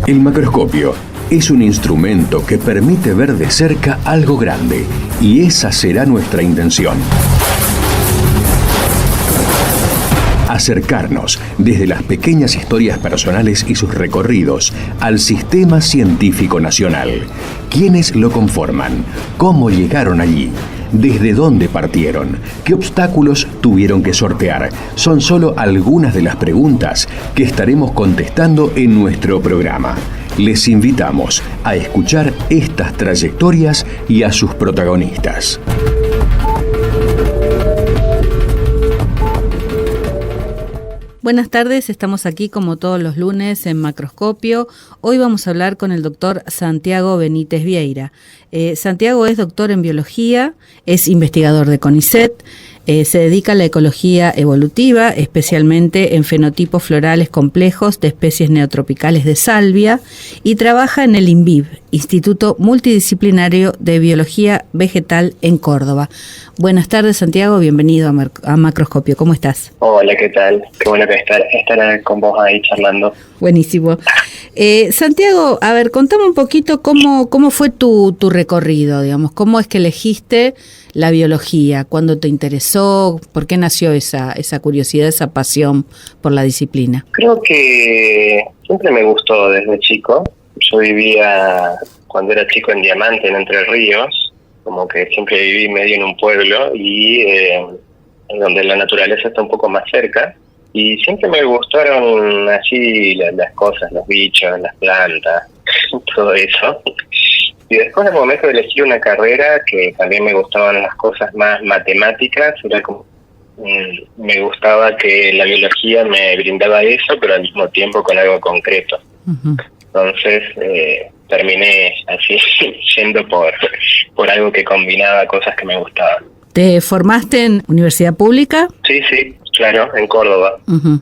El macroscopio es un instrumento que permite ver de cerca algo grande, y esa será nuestra intención. Acercarnos desde las pequeñas historias personales y sus recorridos al sistema científico nacional. ¿Quiénes lo conforman? ¿Cómo llegaron allí? ¿Desde dónde partieron? ¿Qué obstáculos tuvieron que sortear? Son solo algunas de las preguntas que estaremos contestando en nuestro programa. Les invitamos a escuchar estas trayectorias y a sus protagonistas. Buenas tardes, estamos aquí como todos los lunes en Macroscopio. Hoy vamos a hablar con el doctor Santiago Benítez Vieira. Santiago es doctor en biología, es investigador de CONICET, se dedica a la ecología evolutiva, especialmente en fenotipos florales complejos de especies neotropicales de salvia, y trabaja en el INVIV, Instituto Multidisciplinario de Biología Vegetal en Córdoba. Buenas tardes, Santiago, bienvenido a Macroscopio. ¿Cómo estás? Hola, ¿qué tal? Qué bueno que estar con vos ahí charlando. Buenísimo. Santiago, a ver, contame un poquito cómo fue tu recorrido, digamos, cómo es que elegiste la biología, cuándo te interesó, por qué nació esa curiosidad, esa pasión por la disciplina. Creo que siempre me gustó desde chico. Yo vivía, cuando era chico, en Diamante, en Entre Ríos, como que siempre viví medio en un pueblo y donde la naturaleza está un poco más cerca. Y siempre me gustaron así las cosas, los bichos, las plantas, todo eso. Y después, al momento de elegir una carrera, que también me gustaban las cosas más matemáticas, era como me gustaba que la biología me brindaba eso, pero al mismo tiempo con algo concreto. Uh-huh. Entonces terminé así yendo por algo que combinaba cosas que me gustaban. ¿Te formaste en universidad pública? Sí, claro, en Córdoba. Uh-huh.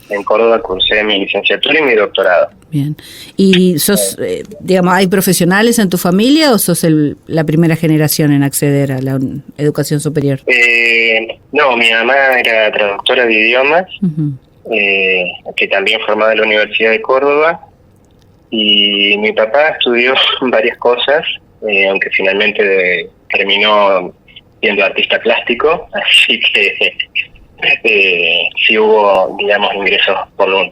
En Córdoba cursé mi licenciatura y mi doctorado. Bien. ¿Y sos, digamos, hay profesionales en tu familia o sos la primera generación en acceder a la educación superior? No, mi mamá era traductora de idiomas, uh-huh. Que también formada en la Universidad de Córdoba, y mi papá estudió varias cosas, aunque finalmente terminó siendo artista plástico, así que sí hubo, digamos, ingresos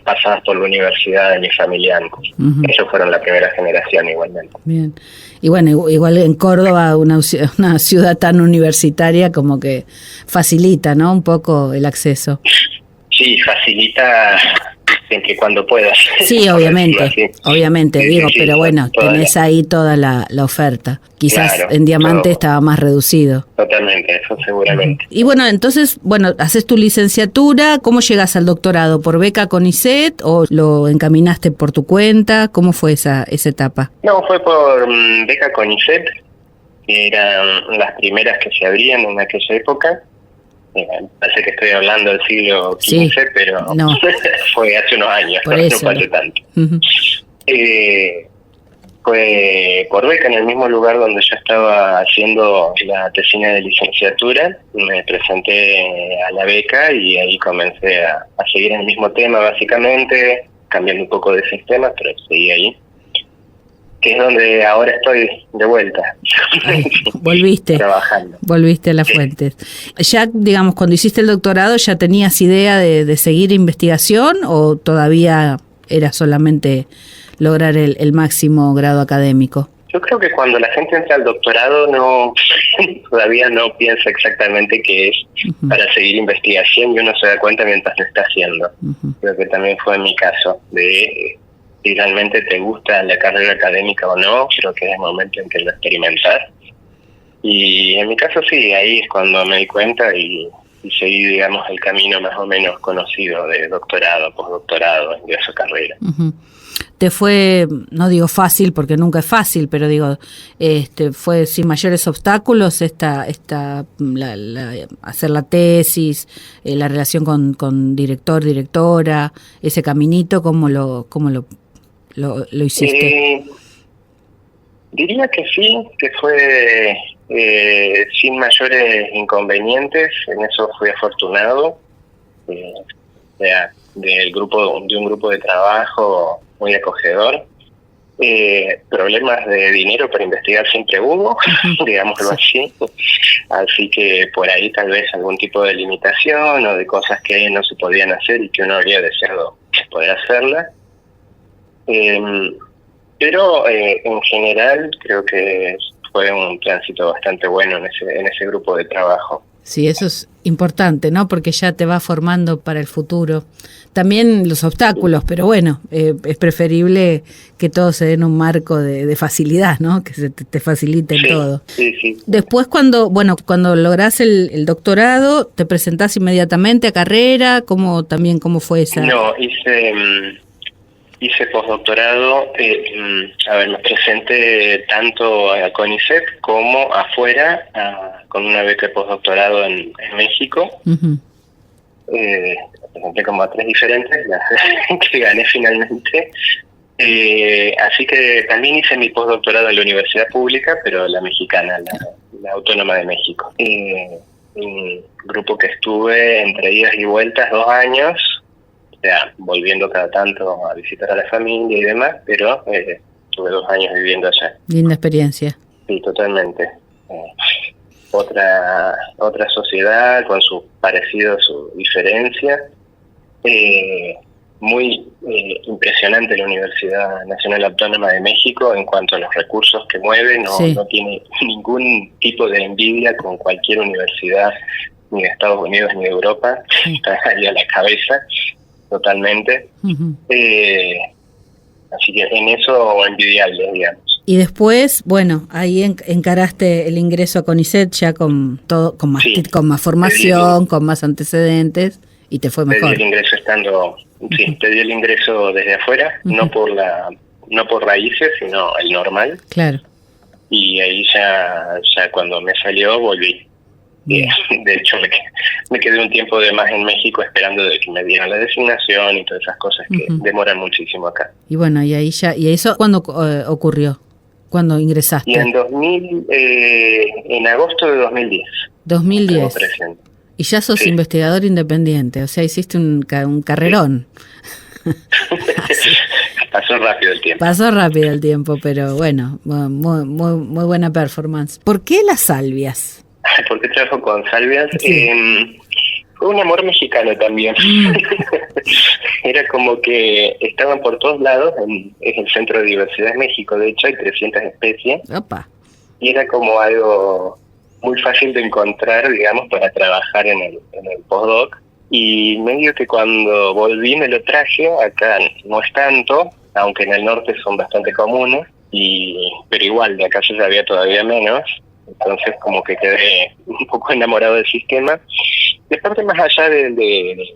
pasados por la universidad de mi familia antes. Uh-huh. Ellos fueron la primera generación igualmente. Bien. Y bueno, igual en Córdoba, una ciudad tan universitaria, como que facilita, ¿no?, un poco el acceso. Sí, facilita siempre y cuando puedas. Sí, obviamente, sí, digo, sí, pero bueno, tenés ahí toda la oferta. Quizás claro, en Diamante estaba más reducido. Totalmente, eso seguramente. Y bueno, entonces, haces tu licenciatura, ¿cómo llegas al doctorado? ¿Por beca CONICET o lo encaminaste por tu cuenta? ¿Cómo fue esa etapa? No, fue por beca CONICET, que eran las primeras que se abrían en aquella época. Parece que estoy hablando del siglo XV, sí, pero no. Fue hace unos años, no fue hace tanto. Uh-huh. Fue por beca en el mismo lugar donde yo estaba haciendo la tesina de licenciatura. Me presenté a la beca y ahí comencé a seguir en el mismo tema, básicamente, cambiando un poco de sistema, pero seguí ahí. Que es donde ahora estoy de vuelta. Volviste. Trabajando. Volviste a las fuentes. Ya, digamos, cuando hiciste el doctorado, ¿ya tenías idea de seguir investigación o todavía era solamente lograr el máximo grado académico? Yo creo que cuando la gente entra al doctorado todavía no piensa exactamente qué es uh-huh. para seguir investigación y uno se da cuenta mientras lo está haciendo. Uh-huh. Creo que también fue mi caso de si realmente te gusta la carrera académica o no, creo que es el momento en que lo experimentas. Y en mi caso sí, ahí es cuando me di cuenta y seguí, digamos, el camino más o menos conocido de doctorado, postdoctorado en esa carrera. Uh-huh. ¿Te fue, no digo fácil porque nunca es fácil, pero digo, fue sin mayores obstáculos hacer la tesis, la relación con director, directora, ese caminito, ¿cómo lo hiciste? Diría que sí, que fue sin mayores inconvenientes, en eso fui afortunado. de un grupo de trabajo muy acogedor. Problemas de dinero para investigar siempre hubo, digámoslo así. Así que por ahí tal vez algún tipo de limitación o de cosas que no se podían hacer y que uno habría deseado poder hacerlas. Pero en general creo que fue un tránsito bastante bueno en ese grupo de trabajo. Sí, eso es importante, ¿no? Porque ya te va formando para el futuro. También los obstáculos, pero bueno, es preferible que todo se dé en un marco de facilidad, ¿no? Que se te facilite todo. Sí, sí. Después cuando lográs el doctorado, ¿te presentás inmediatamente a carrera? ¿Cómo fue esa? No, hice postdoctorado, me presenté tanto a CONICET como afuera con una beca de postdoctorado en México. Uh-huh. Presenté como a 3 diferentes, las que gané finalmente. Así que también hice mi postdoctorado en la universidad pública, pero la mexicana, la Autónoma de México. Un grupo que estuve entre idas y vueltas 2 años, o sea, volviendo cada tanto a visitar a la familia y demás, pero estuve 2 años viviendo allá. Linda experiencia. Sí, totalmente. Otra sociedad con sus parecidos, sus diferencias. Muy impresionante la Universidad Nacional Autónoma de México en cuanto a los recursos que mueve. No tiene ningún tipo de envidia con cualquier universidad, ni de Estados Unidos ni de Europa. Está ahí a la cabeza, totalmente. Uh-huh. Así que en eso envidiable, digamos. Y después, bueno, ahí encaraste el ingreso a CONICET ya con todo, con más formación, con más antecedentes, y te fue mejor. Pedí el ingreso pedí el ingreso desde afuera, uh-huh. no por raíces, sino el normal. Claro. Y ahí ya cuando me salió volví. De hecho me quedé un tiempo de más en México esperando de que me dieran la designación y todas esas cosas que uh-huh. demoran muchísimo acá. Y bueno, y eso ¿cuándo ocurrió? ¿Cuándo ingresaste? Y en agosto de 2010. 2010. Y ya sos investigador independiente, o sea, hiciste un carrerón. Pasó rápido el tiempo. Pasó rápido el tiempo, pero bueno, muy buena performance. ¿Por qué las salvias? ¿Por qué trabajo con salvias? Sí. Fue un amor mexicano también. Era como que estaban por todos lados, es el Centro de Diversidad de México, de hecho hay 300 especies. Opa. Y era como algo muy fácil de encontrar, digamos, para trabajar en el postdoc. Y medio que cuando volví me lo traje, acá no es tanto, aunque en el norte son bastante comunes, pero igual de acá se sabía todavía menos. Entonces como que quedé un poco enamorado del sistema. De parte más allá de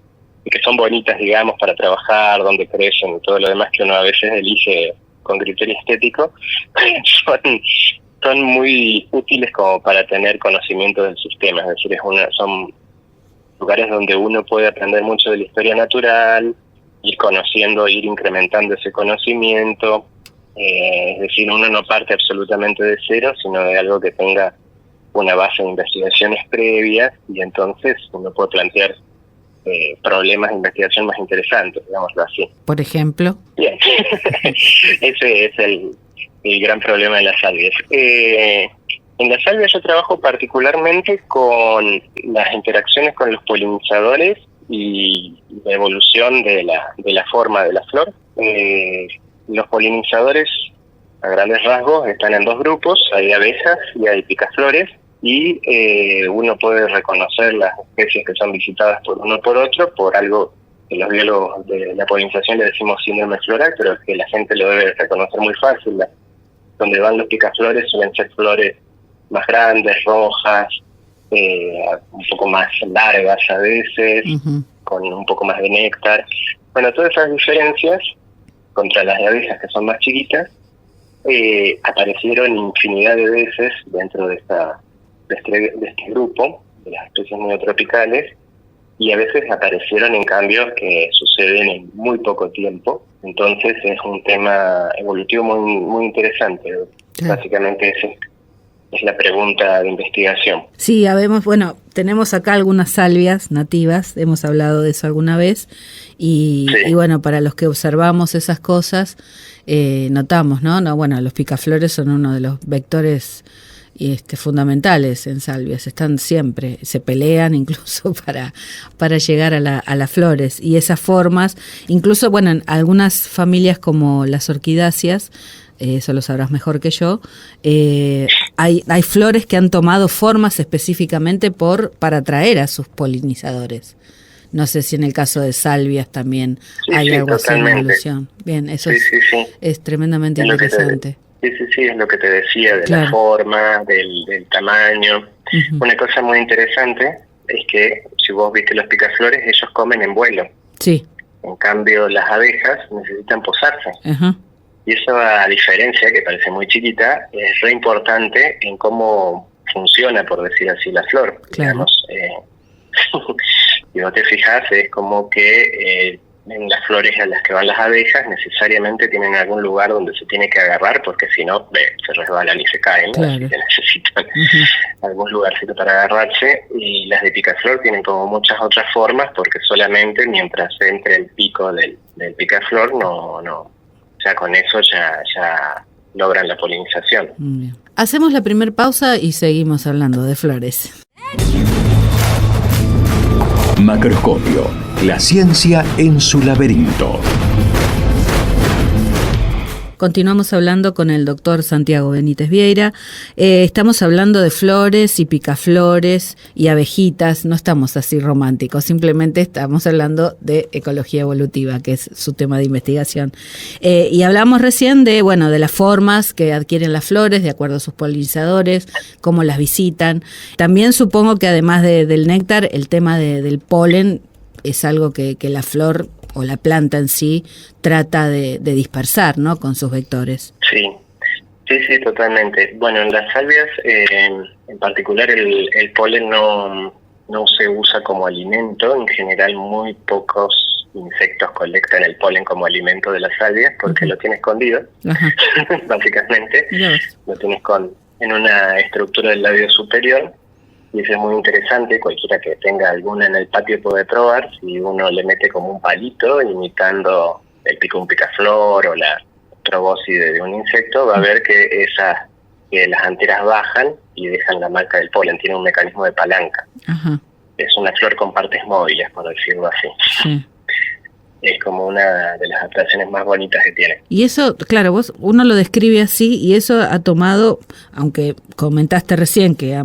que son bonitas, digamos, para trabajar, donde crecen y todo lo demás que uno a veces elige con criterio estético, son muy útiles como para tener conocimiento del sistema. Es decir, son lugares donde uno puede aprender mucho de la historia natural, ir conociendo, ir incrementando ese conocimiento. Es decir, uno no parte absolutamente de cero, sino de algo que tenga una base de investigaciones previas, y entonces uno puede plantear problemas de investigación más interesantes, digámoslo así. ¿Por ejemplo? Bien. Ese es el gran problema de las salvias. En las salvias yo trabajo particularmente con las interacciones con los polinizadores y la evolución de la forma de la flor. Los polinizadores, a grandes rasgos, están en 2 grupos, hay abejas y hay picaflores, y uno puede reconocer las especies que son visitadas por uno o por otro por algo que los biólogos de la polinización le decimos síndrome floral, pero que la gente lo debe reconocer muy fácil. Donde van los picaflores suelen ser flores más grandes, rojas, un poco más largas a veces, uh-huh. con un poco más de néctar. Bueno, todas esas diferencias contra las de abejas, que son más chiquitas, aparecieron infinidad de veces dentro de este grupo, de las especies neotropicales, y a veces aparecieron en cambios que suceden en muy poco tiempo. Entonces es un tema evolutivo muy, muy interesante. Sí. Básicamente es es la pregunta de investigación. Sí, bueno, tenemos acá algunas salvias nativas, hemos hablado de eso alguna vez, y bueno, para los que observamos esas cosas, notamos, ¿no? Bueno, los picaflores son uno de los vectores fundamentales en salvias, están siempre, se pelean incluso para llegar a las flores, y esas formas, incluso, bueno, en algunas familias como las orquidáceas, eso lo sabrás mejor que yo, hay flores que han tomado formas específicamente para atraer a sus polinizadores. No sé si en el caso de salvias también hay algo así en la evolución. Bien, eso es tremendamente interesante. Sí, es lo que te decía, de la forma, del tamaño. Uh-huh. Una cosa muy interesante es que si vos viste los picaflores, ellos comen en vuelo. Sí. En cambio, las abejas necesitan posarse. Uh-huh. Y eso, a diferencia, que parece muy chiquita, es re importante en cómo funciona, por decir así, la flor. Claro. Digamos, si no te fijas, es como que en las flores a las que van las abejas necesariamente tienen algún lugar donde se tiene que agarrar, porque si no, se resbalan y se caen, ¿no? Claro. Así que necesitan algún lugarcito para agarrarse. Y las de picaflor tienen como muchas otras formas, porque solamente mientras entre el pico del picaflor, ya con eso ya logran la polinización. Bien. Hacemos la primera pausa y seguimos hablando de flores. Macroscopio, la ciencia en su laberinto. Continuamos hablando con el doctor Santiago Benítez Vieira. Estamos hablando de flores y picaflores y abejitas. No estamos así románticos, simplemente estamos hablando de ecología evolutiva, que es su tema de investigación. Y hablamos recién de las formas que adquieren las flores de acuerdo a sus polinizadores, cómo las visitan. También supongo que además del néctar, el tema del polen es algo que la flor o la planta en sí trata de dispersar, ¿no?, con sus vectores. Sí, totalmente. Bueno, en las salvias, en particular, el polen no se usa como alimento. En general, muy pocos insectos colectan el polen como alimento de las salvias, porque lo tiene escondido, básicamente. Lo tienes en una estructura del labio superior. Y eso es muy interesante, cualquiera que tenga alguna en el patio puede probar, si uno le mete como un palito imitando el pico de un picaflor o la probóscide de un insecto, va a ver que las anteras bajan y dejan la marca del polen, tiene un mecanismo de palanca. Ajá. Es una flor con partes móviles, por decirlo así. Sí. Es como una de las adaptaciones más bonitas que tiene. Y eso, claro, uno lo describe así, y eso ha tomado, aunque comentaste recién que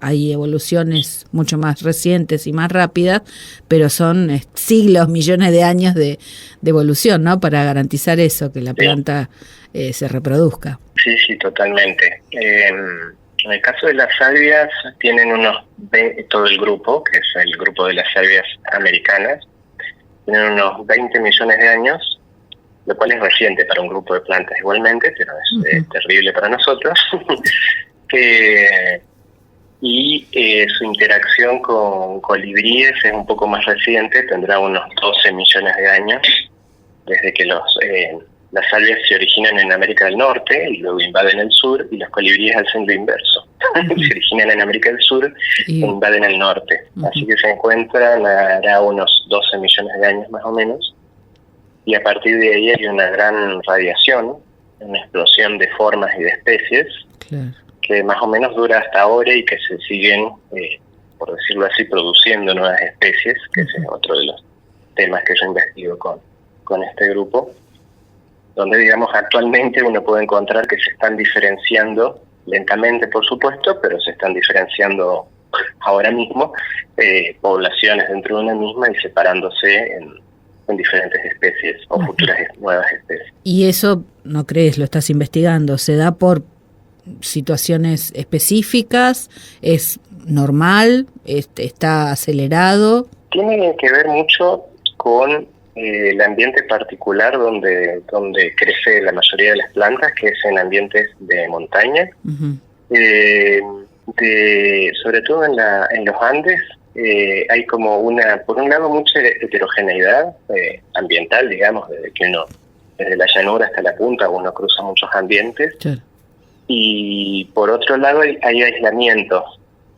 hay evoluciones mucho más recientes y más rápidas, pero son siglos, millones de años de evolución, ¿no?, para garantizar eso, que la planta se reproduzca. Sí, totalmente. En el caso de las salvias, tienen todo el grupo, que es el grupo de las salvias americanas, tienen unos 20 millones de años, lo cual es reciente para un grupo de plantas igualmente, pero es terrible para nosotros. Y su interacción con colibríes es un poco más reciente, tendrá unos 12 millones de años, desde que las salvias se originan en América del Norte y luego invaden el sur, y los colibríes hacen lo inverso. Se originan en América del Sur e invaden el norte. Así que se encuentran, hará unos 12 millones de años más o menos, y a partir de ahí hay una gran radiación, una explosión de formas y de especies. Claro. Que más o menos dura hasta ahora y que se siguen, por decirlo así, produciendo nuevas especies, que ese es otro de los temas que yo investigo con este grupo, donde, digamos, actualmente uno puede encontrar que se están diferenciando, lentamente por supuesto, pero se están diferenciando ahora mismo poblaciones dentro de una misma y separándose en diferentes especies o futuras nuevas especies. ¿Y eso, no crees, lo estás investigando, se da por situaciones específicas? ¿Es normal? ¿Está acelerado? Tiene que ver mucho con el ambiente particular donde crece la mayoría de las plantas, que es en ambientes de montaña. Uh-huh. Sobre todo en los Andes hay como por un lado, mucha heterogeneidad ambiental, digamos, desde la llanura hasta la punta uno cruza muchos ambientes. Claro. Y por otro lado hay aislamiento,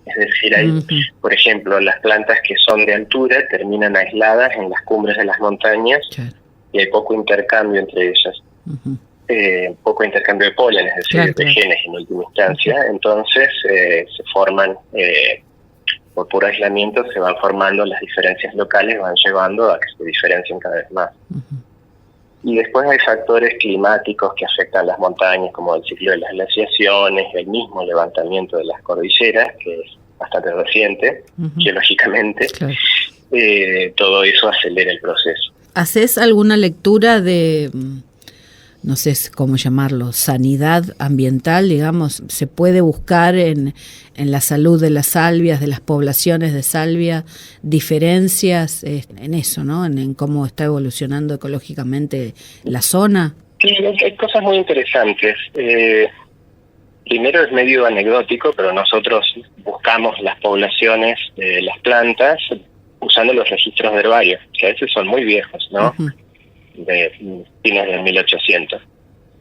es decir, hay, por ejemplo, las plantas que son de altura terminan aisladas en las cumbres de las montañas, claro, y hay poco intercambio entre ellas. Poco intercambio de polen, es decir, claro, de genes en última instancia. Entonces se forman, por puro aislamiento, se van formando las diferencias locales, van llevando a que se diferencien cada vez más. Y después hay factores climáticos que afectan las montañas, como el ciclo de las glaciaciones, el mismo levantamiento de las cordilleras, que es bastante reciente, geológicamente. Claro. Todo eso acelera el proceso. ¿Haces alguna lectura de, no sé cómo llamarlo, sanidad ambiental, digamos? ¿Se puede buscar en la salud de las salvias, de las poblaciones de salvia, diferencias en eso, ¿no? En cómo está evolucionando ecológicamente la zona? Sí, hay cosas muy interesantes. Primero es medio anecdótico, pero nosotros buscamos las poblaciones de las plantas usando los registros de herbarios, que a veces son muy viejos, ¿no? De fines de 1800,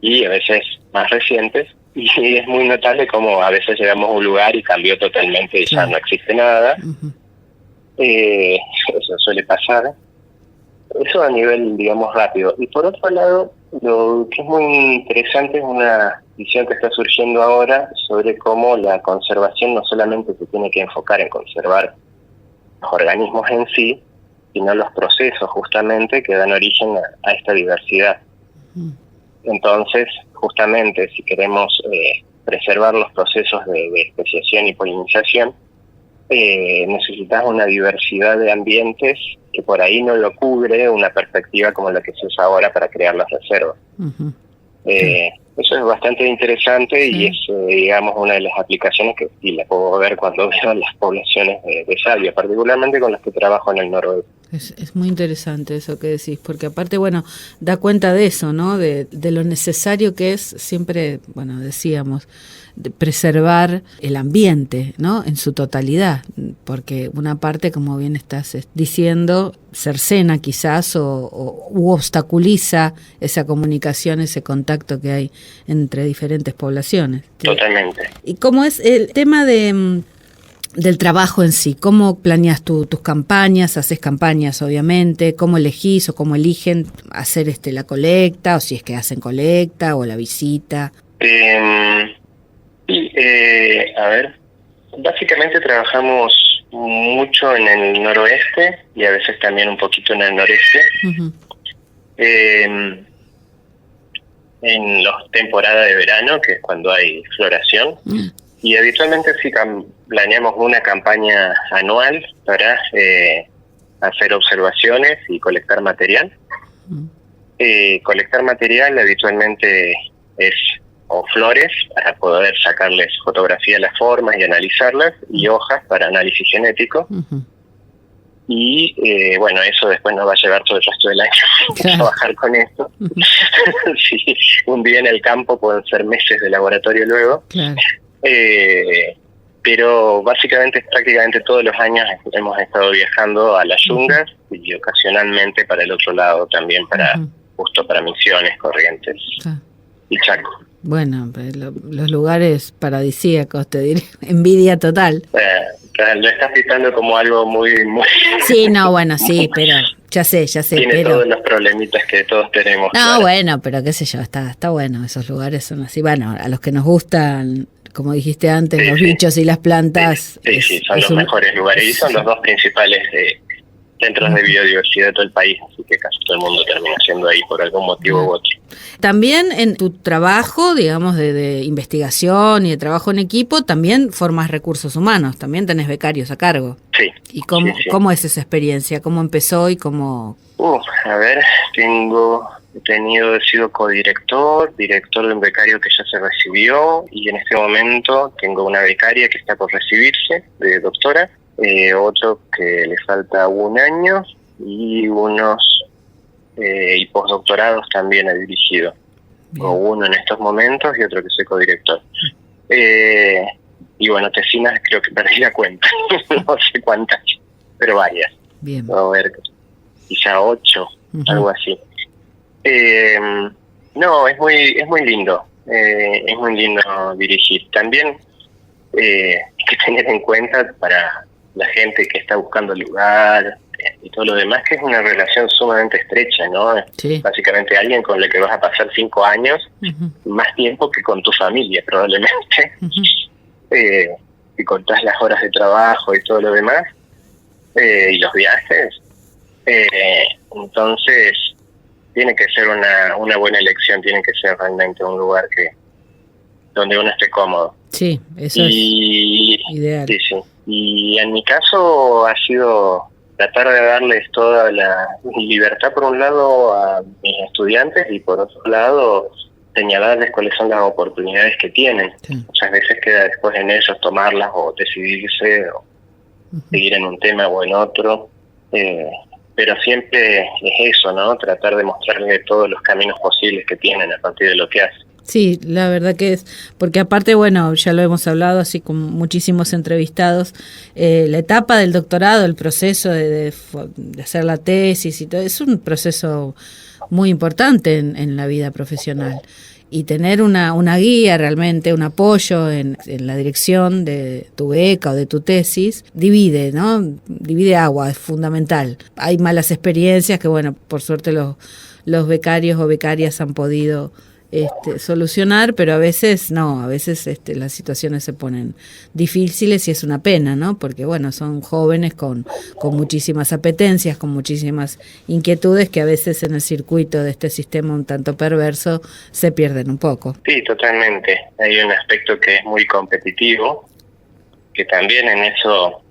y a veces más recientes, y es muy notable cómo a veces llegamos a un lugar y cambió totalmente y ya no existe nada. Eso suele pasar. Eso a nivel, digamos, rápido. Y por otro lado, lo que es muy interesante es una visión que está surgiendo ahora sobre cómo la conservación no solamente se tiene que enfocar en conservar los organismos en sí, sino los procesos justamente que dan origen a esta diversidad. Entonces, justamente, si queremos preservar los procesos de especiación y polinización, necesitas una diversidad de ambientes que por ahí no lo cubre una perspectiva como la que se usa ahora para crear las reservas. Eso es bastante interesante y es, digamos, una de las aplicaciones que sí la puedo ver cuando veo las poblaciones de salvia, particularmente con las que trabajo en el noroeste. Es muy interesante eso que decís, porque aparte, bueno, da cuenta de eso, ¿no? De lo necesario que es siempre, bueno, decíamos, de preservar el ambiente, ¿no? En su totalidad, porque una parte, como bien estás diciendo, cercena quizás u obstaculiza esa comunicación, ese contacto que hay entre diferentes poblaciones. Totalmente. ¿Y cómo es el tema del trabajo en sí? ¿Cómo planeas tus campañas? ¿Haces campañas, obviamente? ¿Cómo elegís o cómo eligen hacer la colecta? O si es que hacen colecta o la visita. A ver, básicamente trabajamos mucho en el noroeste y a veces también un poquito en el noreste. En las temporadas de verano, que es cuando hay floración. Y habitualmente sí planeamos una campaña anual para hacer observaciones y colectar material. Colectar material habitualmente es flores para poder sacarles fotografía de las formas y analizarlas, y hojas para análisis genético. Y bueno, eso después nos va a llevar todo el resto del año trabajar con esto. Sí, un día en el campo pueden ser meses de laboratorio luego. Pero básicamente prácticamente todos los años hemos estado viajando a las yungas y ocasionalmente para el otro lado también, justo para Misiones, Corrientes y Chaco. Bueno, los lugares paradisíacos, te diré, envidia total. Lo estás citando como algo muy... Sí, no, bueno, sí, pero ya sé. Tiene todos los problemitas que todos tenemos. No, claro. Bueno, pero qué sé yo, está bueno, esos lugares son así. Bueno, a los que nos gustan, como dijiste antes, los bichos y las plantas. Sí, son los mejores lugares y son los dos principales centros de biodiversidad de todo el país, así que casi todo el mundo termina siendo ahí por algún motivo u otro. También en tu trabajo, digamos, de investigación y de trabajo en equipo, también formas recursos humanos, también tenés becarios a cargo. Sí. ¿Y cómo es esa experiencia? ¿Cómo empezó y cómo...? A ver, he sido codirector, director de un becario que ya se recibió, y en este momento tengo una becaria que está por recibirse de doctora, otro que le falta 1 año y unos y postdoctorados también he dirigido. O uno en estos momentos y otro que soy codirector. Y bueno, tesinas creo que perdí la cuenta, no sé cuántas, pero varias. Bien. A ver, quizá 8, algo así. No, es muy lindo. es muy lindo dirigir. También hay que tener en cuenta para la gente que está buscando lugar y todo lo demás, que es una relación sumamente estrecha, ¿no? Sí. Básicamente alguien con el que vas a pasar 5 años, más tiempo que con tu familia probablemente, y con todas las horas de trabajo y todo lo demás, y los viajes. Entonces tiene que ser una buena elección, tiene que ser realmente un lugar donde uno esté cómodo. Sí, eso es ideal. Sí, sí. Y en mi caso ha sido tratar de darles toda la libertad, por un lado, a mis estudiantes, y por otro lado señalarles cuáles son las oportunidades que tienen. Sí. Muchas veces queda después en ellos tomarlas o decidirse o seguir en un tema o en otro, pero siempre es eso, ¿no? Tratar de mostrarles todos los caminos posibles que tienen a partir de lo que hacen. Sí, la verdad que es, porque aparte, bueno, ya lo hemos hablado así con muchísimos entrevistados, la etapa del doctorado, el proceso de hacer la tesis y todo, es un proceso muy importante en la vida profesional. Y tener una guía realmente, un apoyo en la dirección de tu beca o de tu tesis, divide, ¿no? Divide agua, es fundamental. Hay malas experiencias que, bueno, por suerte los becarios o becarias han podido solucionar, pero a veces no, a veces las situaciones se ponen difíciles y es una pena, ¿no? Porque bueno, son jóvenes con muchísimas apetencias, con muchísimas inquietudes que a veces en el circuito de este sistema un tanto perverso se pierden un poco. Sí, totalmente. Hay un aspecto que es muy competitivo, que también en eso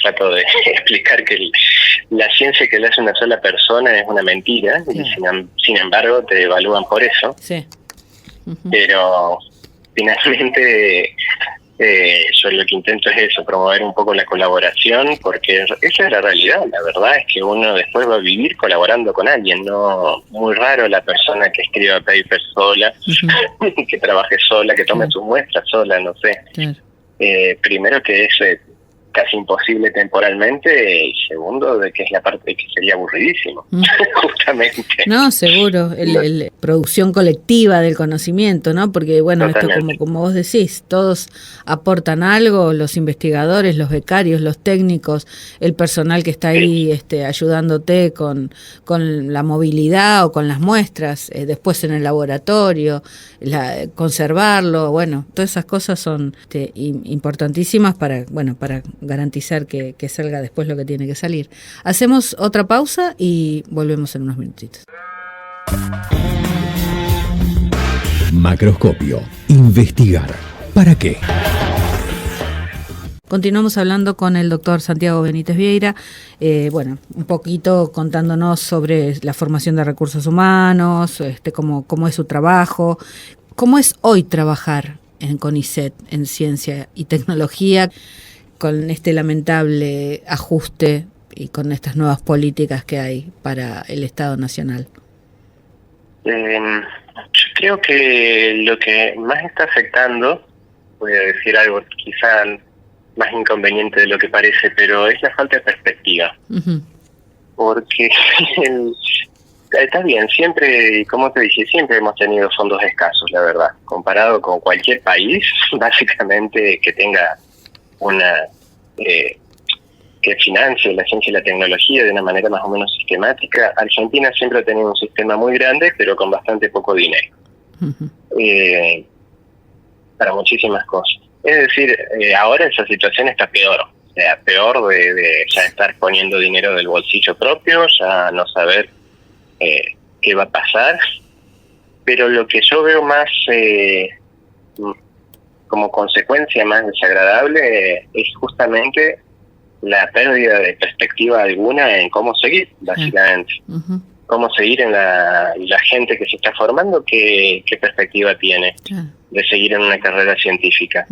trato de explicar que la ciencia que le hace una sola persona es una mentira, sí. Y sin embargo te evalúan por eso. Sí. Pero finalmente yo lo que intento es eso, promover un poco la colaboración, porque esa es la realidad. La verdad es que uno después va a vivir colaborando con alguien, no muy raro la persona que escriba papers sola, que trabaje sola, que tome sus muestras sola, no sé. Claro. Primero que es casi imposible temporalmente, y segundo de que es la parte que sería aburridísimo, justamente. No, seguro, el producción colectiva del conocimiento, ¿no? Porque bueno, totalmente. Esto como vos decís, todos aportan algo, los investigadores, los becarios, los técnicos, el personal que está ahí ayudándote con la movilidad o con las muestras, después en el laboratorio, conservarlo, bueno, todas esas cosas son importantísimas para garantizar que salga después lo que tiene que salir. Hacemos otra pausa y volvemos en unos minutitos. Macroscopio. Investigar. ¿Para qué? Continuamos hablando con el doctor Santiago Benítez Vieira, un poquito contándonos sobre la formación de recursos humanos, cómo es su trabajo, cómo es hoy trabajar en CONICET, en ciencia y tecnología, con este lamentable ajuste y con estas nuevas políticas que hay para el Estado Nacional. Yo creo que lo que más está afectando, voy a decir algo quizá más inconveniente de lo que parece, pero es la falta de perspectiva. Porque está bien, siempre, como te dije, siempre hemos tenido fondos escasos, la verdad, comparado con cualquier país, básicamente, que tenga que financie la ciencia y la tecnología de una manera más o menos sistemática. Argentina siempre ha tenido un sistema muy grande, pero con bastante poco dinero, para muchísimas cosas. Es decir, ahora esa situación está peor, o sea, peor de ya estar poniendo dinero del bolsillo propio, ya no saber qué va a pasar, pero lo que yo veo más como consecuencia más desagradable es justamente la pérdida de perspectiva alguna en cómo seguir, básicamente. Cómo seguir en la gente que se está formando, qué perspectiva tiene de seguir en una carrera científica.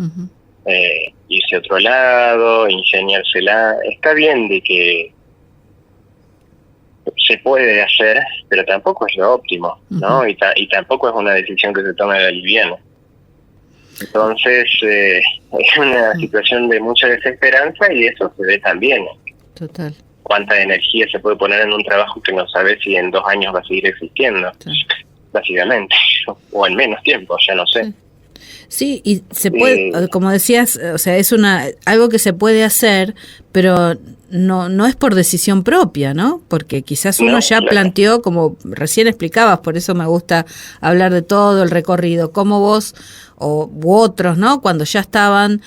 Irse a otro lado, ingeniársela. Está bien de que se puede hacer, pero tampoco es lo óptimo, ¿no? Y tampoco es una decisión que se tome de liviano. Entonces, es una situación de mucha desesperanza y eso se ve también. Total. Cuánta energía se puede poner en un trabajo que no sabes si en 2 años va a seguir existiendo, básicamente. eso, o en menos tiempo, ya no sé. Sí, y se puede, como decías, o sea, es algo que se puede hacer, pero no es por decisión propia, ¿no? Porque quizás uno ya planteó, como recién explicabas, por eso me gusta hablar de todo el recorrido, cómo vos u otros, ¿no? Cuando ya estaban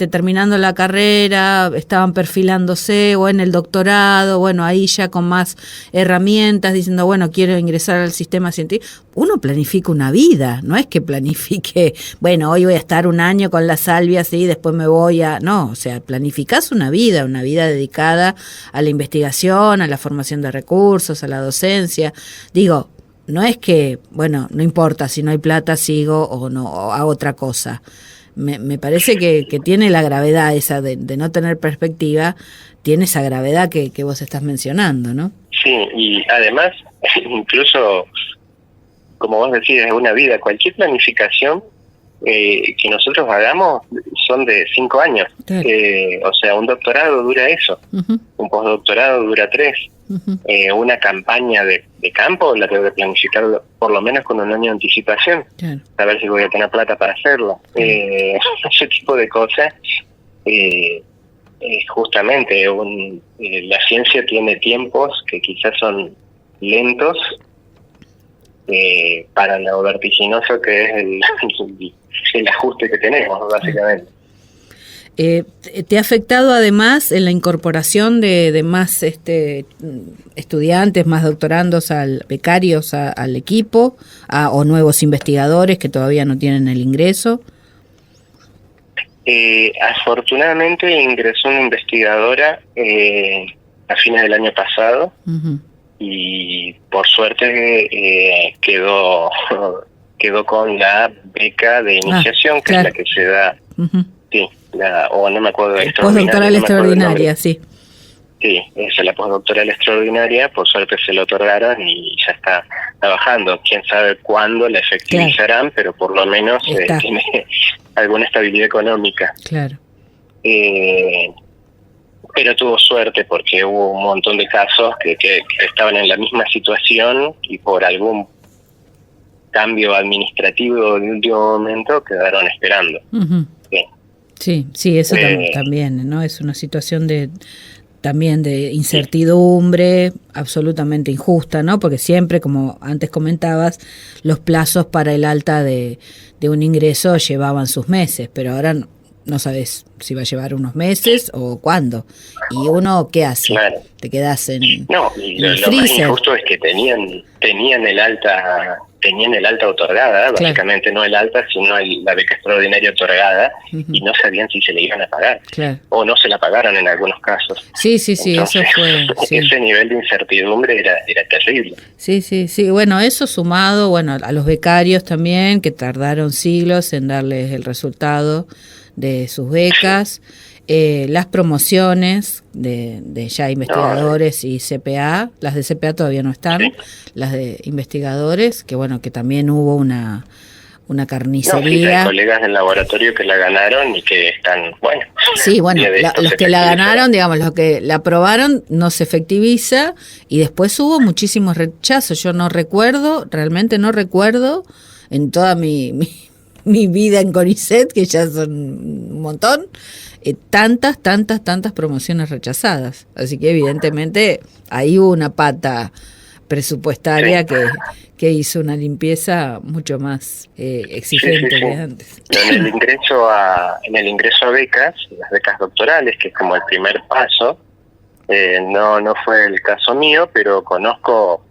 terminando la carrera, estaban perfilándose o en el doctorado, bueno, ahí ya con más herramientas, diciendo, bueno, quiero ingresar al sistema científico. Uno planifica una vida, no es que planifique, bueno, hoy voy a estar un año con la salvia, sí, después me voy a... No, o sea, planificás una vida dedicada a la investigación, a la formación de recursos, a la docencia. Digo, no es que, bueno, no importa, si no hay plata sigo o no, o hago otra cosa. Me parece que tiene la gravedad esa de no tener perspectiva, tiene esa gravedad que vos estás mencionando, ¿no? Sí, y además, incluso, como vos decís, es una vida. Cualquier planificación que nosotros hagamos son de 5 años. Claro. O sea, un doctorado dura eso, un postdoctorado dura 3. Una campaña de campo la tengo que planificar por lo menos con un año de anticipación, Claro. saber si voy a tener plata para hacerlo. Ese tipo de cosas, justamente la ciencia tiene tiempos que quizás son lentos para lo vertiginoso que es el ajuste que tenemos, básicamente. ¿Te ha afectado además en la incorporación de más estudiantes, más doctorandos, becarios al equipo, o nuevos investigadores que todavía no tienen el ingreso? Afortunadamente ingresó una investigadora a fines del año pasado. Y por suerte quedó con la beca de iniciación, que claro. es la que se da, sí, no me acuerdo, Postdoctoral extraordinaria, sí. Sí, esa es la postdoctoral extraordinaria, por suerte se lo otorgaron y ya está trabajando. Quién sabe cuándo la efectivizarán, claro, pero por lo menos tiene alguna estabilidad económica. Claro. Pero tuvo suerte porque hubo un montón de casos que estaban en la misma situación y por algún cambio administrativo de último momento quedaron esperando. Sí, eso también, ¿no? Es una situación también de incertidumbre, absolutamente injusta, ¿no? Porque siempre, como antes comentabas, los plazos para el alta de un ingreso llevaban sus meses, pero ahora no sabes si va a llevar unos meses o cuándo. ¿Y uno qué hace? Claro. Te quedás en el lo freezer. Más injusto es que tenían el alta otorgada, básicamente, claro, no el alta, sino la beca extraordinaria otorgada, y no sabían si se le iban a pagar. Claro. O no se la pagaron en algunos casos. Sí, Entonces, eso fue. Sí. Ese nivel de incertidumbre era terrible. Sí. Bueno, eso sumado, a los becarios también, que tardaron siglos en darles el resultado de sus becas, las promociones de ya investigadores y CPA, las de CPA todavía no están, sí, las de investigadores, que también hubo una carnicería. Hay colegas del laboratorio que la ganaron y que están, Sí, los que la ganaron, digamos, los que la aprobaron, no se efectiviza, y después hubo muchísimos rechazos. Yo realmente no recuerdo, en toda mi vida en CONICET, que ya son un montón, tantas promociones rechazadas. Así que evidentemente ahí hubo una pata presupuestaria, sí, que hizo una limpieza mucho más exigente que antes. En el ingreso a becas, las becas doctorales, que es como el primer paso, no fue el caso mío, pero conozco,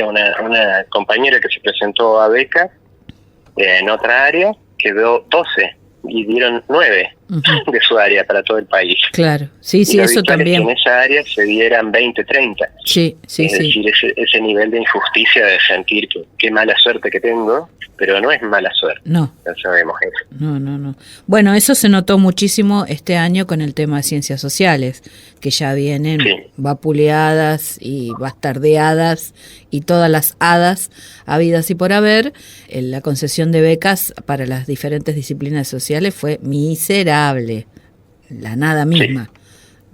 una compañera que se presentó a becas en otra área, quedó 12 y dieron 9 de su área para todo el país. Claro, sí, eso también. Es que en esa área se dieran 20, 30. Sí. Es decir, ese nivel de injusticia, de sentir que qué mala suerte que tengo, pero no es mala suerte. No. Ya sabemos eso. No. Bueno, eso se notó muchísimo este año con el tema de ciencias sociales, que ya vienen vapuleadas y bastardeadas y todas las hadas habidas y por haber. La concesión de becas para las diferentes disciplinas sociales fue miserable, la nada misma.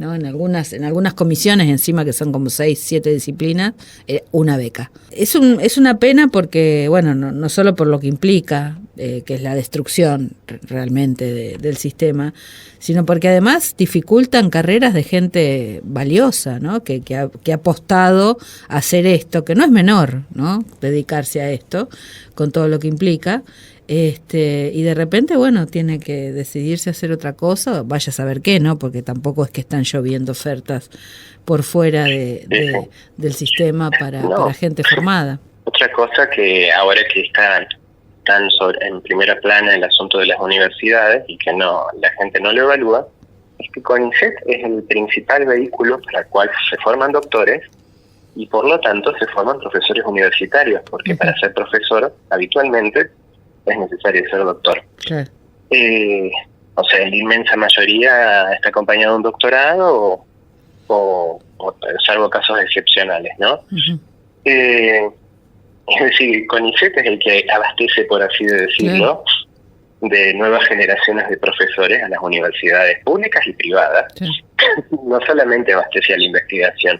¿no? En algunas comisiones, encima que son como 6, 7 disciplinas, una beca. Es una pena porque, bueno, no solo por lo que implica, que es la destrucción realmente del sistema, sino porque además dificultan carreras de gente valiosa, ¿no? Que ha apostado a hacer esto, que no es menor, ¿no? Dedicarse a esto, con todo lo que implica. Y de repente, bueno, tiene que decidirse a hacer otra cosa, vaya a saber qué, ¿no? Porque tampoco es que están lloviendo ofertas por fuera del sistema para gente formada. Otra cosa que ahora que está tan en primera plana el asunto de las universidades y que la gente no lo evalúa, es que CONICET es el principal vehículo para el cual se forman doctores y por lo tanto se forman profesores universitarios, porque para ser profesor habitualmente es necesario ser doctor. Claro. O sea, la inmensa mayoría está acompañado de un doctorado o salvo casos excepcionales, ¿no? Uh-huh. Es decir, CONICET es el que abastece, por así decirlo, de nuevas generaciones de profesores a las universidades públicas y privadas. Sí. No solamente abastece a la investigación.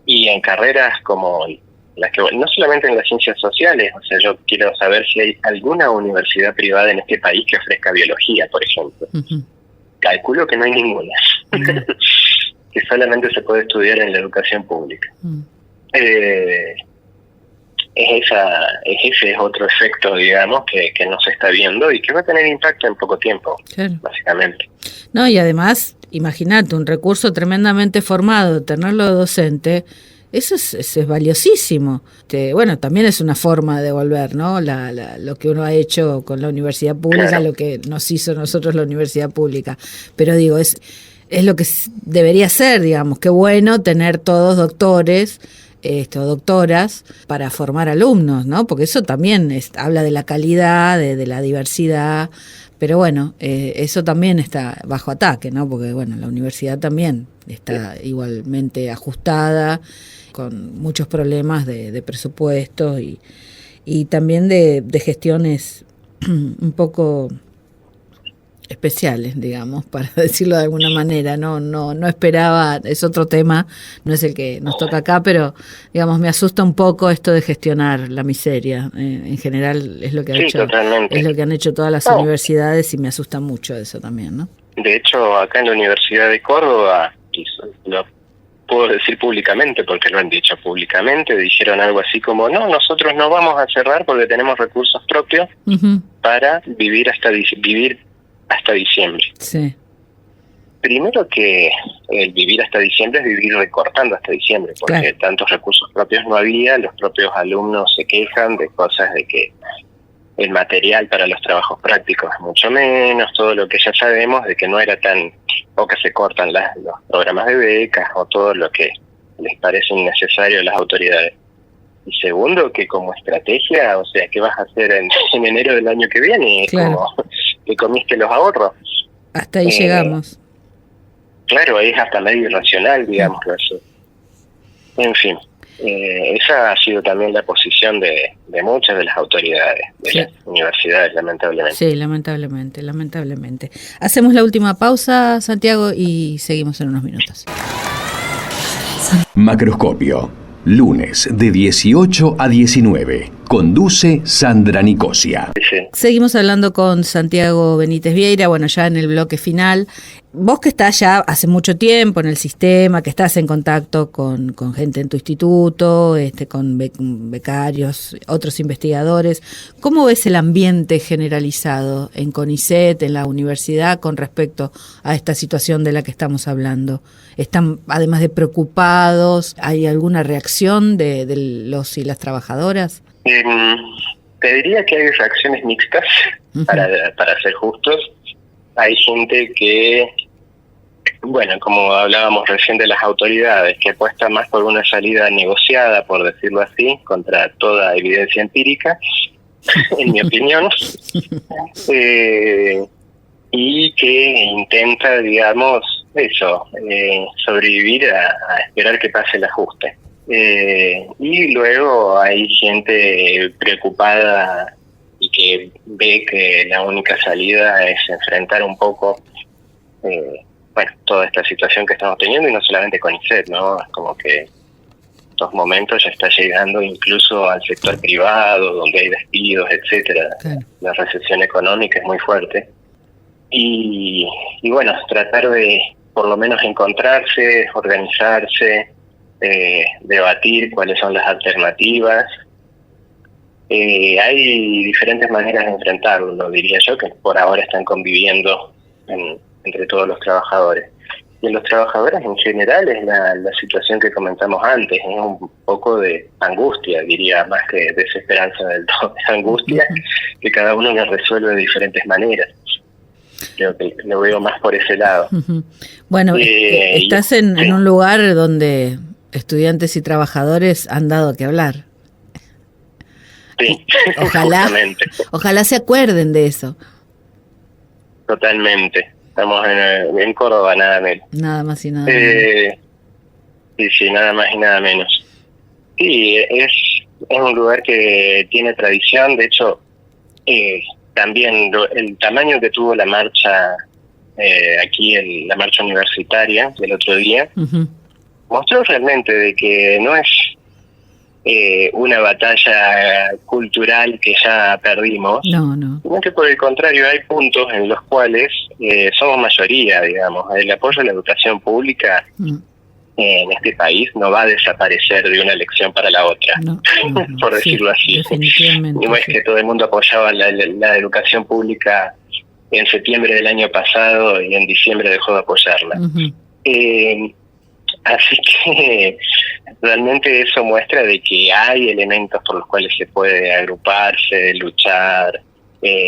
Y en carreras como las que, no solamente en las ciencias sociales, o sea, yo quiero saber si hay alguna universidad privada en este país que ofrezca biología, por ejemplo. Uh-huh. Calculo que no hay ninguna. Uh-huh. Que solamente se puede estudiar en la educación pública. Uh-huh. Ese es otro efecto, digamos, que no se está viendo y que va a tener impacto en poco tiempo, básicamente. No, y además, imagínate, un recurso tremendamente formado, tenerlo docente, eso es valiosísimo. Bueno, también es una forma de devolver, ¿no? Lo que uno ha hecho con la universidad pública, claro. Lo que nos hizo nosotros la universidad pública. Pero digo, es lo que debería ser, digamos, qué bueno tener todos doctores, o doctoras para formar alumnos, ¿no? Porque eso también habla de la calidad, de la diversidad, pero bueno, eso también está bajo ataque, ¿no? Porque bueno, la universidad también está igualmente ajustada, con muchos problemas de presupuestos y también de gestiones un poco especiales, digamos, para decirlo de alguna manera. No esperaba, es otro tema, no es el que nos toca acá, pero digamos me asusta un poco esto de gestionar la miseria. En general es lo que es lo que han hecho todas las universidades y me asusta mucho eso también, ¿no? De hecho, acá en la Universidad de Córdoba, lo puedo decir públicamente porque lo han dicho públicamente, dijeron algo así como, no, nosotros no vamos a cerrar porque tenemos recursos propios uh-huh. para vivir hasta diciembre. Sí. Primero que el vivir hasta diciembre es vivir recortando hasta diciembre, porque tantos recursos propios no había, los propios alumnos se quejan de cosas de que el material para los trabajos prácticos es mucho menos, todo lo que ya sabemos de que no era tan, o que se cortan los programas de becas o todo lo que les parece innecesario a las autoridades. Y segundo, que como estrategia, o sea, ¿qué vas a hacer en enero del año que viene? Claro. Como que comiste los ahorros. Hasta ahí llegamos. Claro, es hasta medio irracional, digámoslo así. En fin, esa ha sido también la posición de muchas de las autoridades de las universidades, lamentablemente. Sí, lamentablemente. Hacemos la última pausa, Santiago, y seguimos en unos minutos. Macroscopio, lunes de 18 a 19. Conduce Sandra Nicosia. Sí. Seguimos hablando con Santiago Benítez Vieira, bueno, ya en el bloque final. Vos que estás ya hace mucho tiempo en el sistema, que estás en contacto con gente en tu instituto, con becarios, otros investigadores, ¿cómo ves el ambiente generalizado en CONICET, en la universidad, con respecto a esta situación de la que estamos hablando? ¿Están, además de preocupados, hay alguna reacción de los y las trabajadoras? Te diría que hay reacciones mixtas, uh-huh. para ser justos. Hay gente que, bueno, como hablábamos recién de las autoridades, que apuesta más por una salida negociada, por decirlo así, contra toda evidencia empírica, en mi opinión, y que intenta, digamos, sobrevivir a esperar que pase el ajuste. Y luego hay gente preocupada y que ve que la única salida es enfrentar un poco bueno, toda esta situación que estamos teniendo, y no solamente con ISET, ¿no? Es como que estos momentos ya está llegando incluso al sector privado, donde hay despidos, etcétera. Claro. La recesión económica es muy fuerte. Y bueno, tratar de por lo menos encontrarse, organizarse, debatir cuáles son las alternativas. Hay diferentes maneras de enfrentarlo, diría yo, que por ahora están conviviendo entre todos los trabajadores. Y en los trabajadores en general es la situación que comentamos antes, es un poco de angustia, diría, más que desesperanza del todo, es angustia que cada uno la resuelve de diferentes maneras. Creo que lo veo más por ese lado. Bueno, estás en un lugar donde estudiantes y trabajadores han dado que hablar. Sí, ojalá se acuerden de eso. Totalmente. Estamos en Córdoba, nada menos. Nada más y nada menos. Sí, nada más y nada menos. Sí, es un lugar que tiene tradición. De hecho, también el tamaño que tuvo la marcha aquí, la marcha universitaria del otro día, mostró realmente de que no es una batalla cultural que ya perdimos, sino que por el contrario hay puntos en los cuales somos mayoría, digamos. El apoyo a la educación pública en este país no va a desaparecer de una elección para la otra, por decirlo así. No es que todo el mundo apoyaba la educación pública en septiembre del año pasado y en diciembre dejó de apoyarla. Así que realmente eso muestra de que hay elementos por los cuales se puede agruparse, luchar,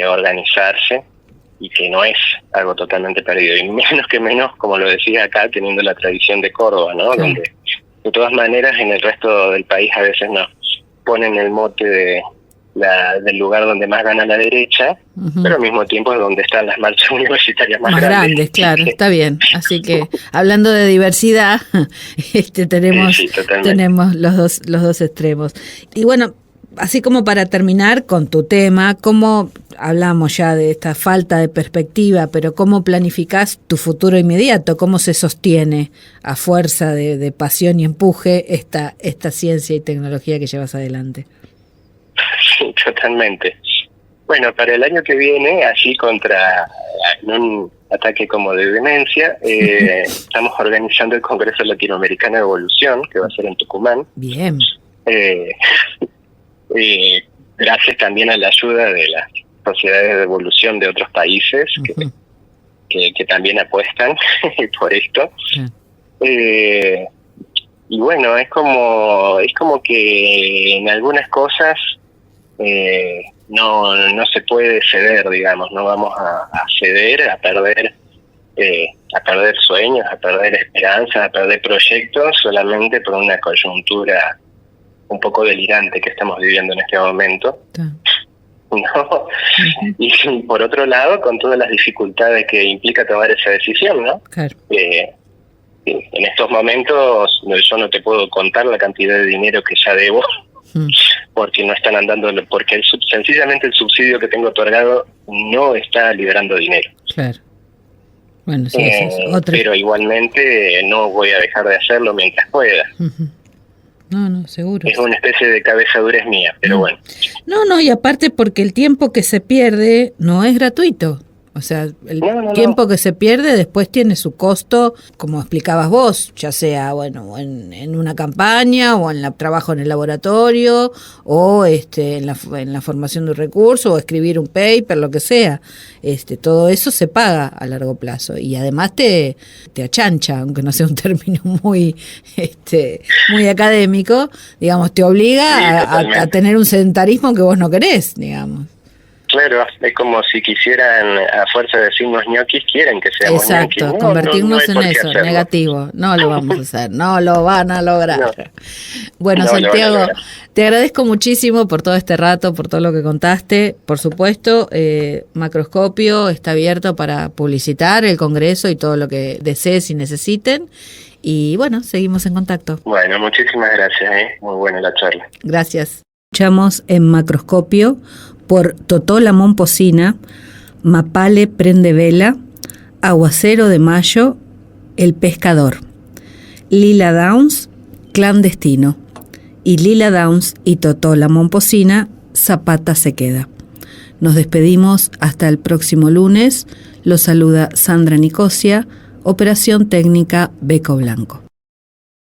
organizarse, y que no es algo totalmente perdido. Y menos que menos, como lo decía acá, teniendo la tradición de Córdoba, ¿no? Sí. Donde de todas maneras en el resto del país a veces nos ponen el mote del lugar donde más gana la derecha, pero al mismo tiempo es donde están las marchas universitarias más grandes. Claro, está bien. Así que hablando de diversidad, tenemos los dos extremos. Y bueno, así como para terminar con tu tema, ¿cómo hablamos ya de esta falta de perspectiva, pero cómo planificás tu futuro inmediato? ¿Cómo se sostiene a fuerza de pasión y empuje esta ciencia y tecnología que llevas adelante? Sí, totalmente. Bueno, para el año que viene, así en un ataque como de demencia, estamos organizando el Congreso Latinoamericano de Evolución, que va a ser en Tucumán. Bien. Gracias también a la ayuda de las sociedades de evolución de otros países que también apuestan por esto. Y bueno, es como que en algunas cosas no se puede ceder, digamos. No vamos a ceder, a perder sueños, a perder esperanzas, a perder proyectos solamente por una coyuntura un poco delirante que estamos viviendo en este momento. ¿No? Y por otro lado, con todas las dificultades que implica tomar esa decisión, ¿no? Claro. En estos momentos yo no te puedo contar la cantidad de dinero que ya debo, porque no están andando, porque sencillamente el subsidio que tengo otorgado no está liberando dinero. Claro. Bueno, sí, eso es otra. Pero igualmente no voy a dejar de hacerlo mientras pueda. No, seguro. Es una especie de cabezadura mía, pero bueno. No, y aparte porque el tiempo que se pierde no es gratuito. O sea, el tiempo que se pierde después tiene su costo, como explicabas vos, ya sea en una campaña o en el trabajo en el laboratorio o en la formación de un recurso o escribir un paper, lo que sea. Todo eso se paga a largo plazo y además te achancha, aunque no sea un término muy académico, digamos, te obliga a tener un sedentarismo que vos no querés, digamos. Claro, es como si quisieran, a fuerza de decirnos ñoquis, quieren que seamos ñoquis. Exacto, convertirnos en eso, negativo. No lo vamos a hacer, no lo van a lograr. No. Bueno, Santiago, te agradezco muchísimo por todo este rato, por todo lo que contaste. Por supuesto, Macroscopio está abierto para publicitar el Congreso y todo lo que desees y necesiten. Y bueno, seguimos en contacto. Bueno, muchísimas gracias, muy buena la charla. Gracias. Escuchamos en Macroscopio por Totola Momposina, Mapale Prende Vela, Aguacero de Mayo El pescador. Lila Downs, Clandestino. Y Lila Downs y Totó la Momposina, Zapata se queda. Nos despedimos hasta el próximo lunes. Los saluda Sandra Nicosia, Operación Técnica Beco Blanco.